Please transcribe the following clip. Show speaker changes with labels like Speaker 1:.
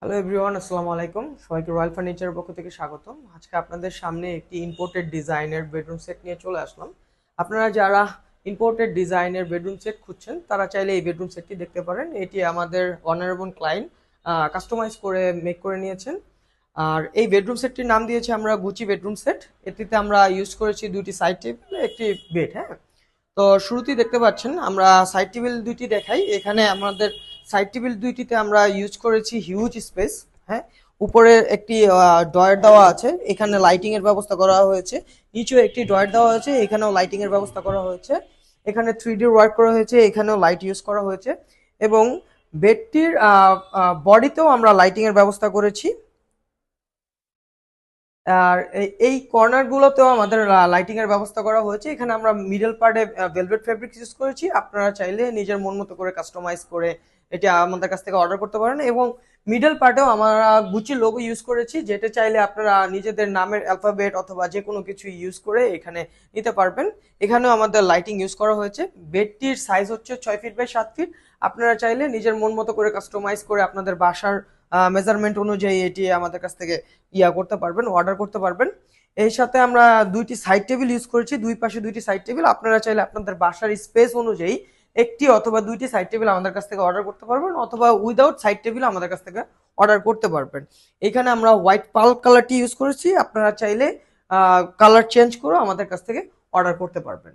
Speaker 1: Hello everyone, আসসালামু আলাইকুম। সবাইকে রয়্যাল ফার্নিচারের পক্ষ থেকে স্বাগতম। আজকে আপনাদের সামনে একটি ইম্পোর্টেড ডিজাইনের বেডরুম সেট নিয়ে চলে আসলাম। আপনারা যারা ইম্পোর্টেড ডিজাইনের বেডরুম সেট খুঁজছেন তারা চাইলে এই বেডরুম সেটটি দেখতে পারেন। এটি আমাদের অনারেবল ক্লায়েন্ট কাস্টমাইজ করে মেক করে নিয়েছেন। আর এই বেডরুম সেটটির নাম দিয়েছি আমরা গুচি বেডরুম সেট। এটিতে আমরা ইউজ করেছি দুইটি সাইড টেবিল, একটি বেড। হ্যাঁ, তো শুরুতেই দেখতে পাচ্ছেন আমরা সাইড টেবিল দুইটি দেখাই। এখানে আমাদের সাইড টেবিল দুইটিতে আমরা ইউজ করেছি হিউজ স্পেস। হ্যাঁ, উপরে একটি ড্রয়ার দেওয়া আছে, এখানে লাইটিং এর ব্যবস্থা করা হয়েছে। নিচেও একটি ড্রয়ার দেওয়া আছে, এখানেও লাইটিং এর ব্যবস্থা করা হয়েছে। এখানে 3D ওয়ার্ক করা হয়েছে, এখানেও লাইট ইউজ করা হয়েছে। এবং বেডটির বডিতেও আমরা লাইটিং এর ব্যবস্থা করেছি। আর এই কর্নার গুলোতেও আমাদের লাইটিং এর ব্যবস্থা করা হয়েছে। এখানে আমরা মিডল পার্টে ভেলভেট ফেব্রিক ইউজ করেছি। আপনারা চাইলে নিজের মন মতো করে কাস্টমাইজ করে এটা আমাদের কাছ থেকে অর্ডার করতে পারেন। এবং মিডল পার্টেও আমরা গুচি লোগো ইউজ করেছি, যেটা চাইলে আপনারা নিজেদের নামের অ্যালফাবেট অথবা যে কোনো কিছু ইউজ করে এখানে নিতে পারবেন। এখানেও আমাদের লাইটিং ইউজ করা হয়েছে। বেডটির সাইজ হচ্ছে 6 ফিট বাই 7 ফিট। আপনারা চাইলে নিজের মন মতো করে কাস্টমাইজ করে আপনাদের বাসার মেজারমেন্ট অনুযায়ী এটি আমাদের কাছ থেকে করতে পারবেন, অর্ডার করতে পারবেন। এর সাথে আমরা দুইটি সাইড টেবিল ইউজ করেছি, দুই পাশে দুইটি সাইড টেবিল। আপনারা চাইলে আপনাদের বাসার স্পেস অনুযায়ী একটি অথবা দুইটি সাইড টেবিল আমাদের কাছ থেকে অর্ডার করতে পারবেন, অথবা উইদাউট সাইড টেবিল আমাদের কাছ থেকে অর্ডার করতে পারবেন। এখানে আমরা হোয়াইট পাল্প কালারটি ইউজ করেছি। আপনারা চাইলে কালার চেঞ্জ করে আমাদের কাছ থেকে অর্ডার করতে পারবেন।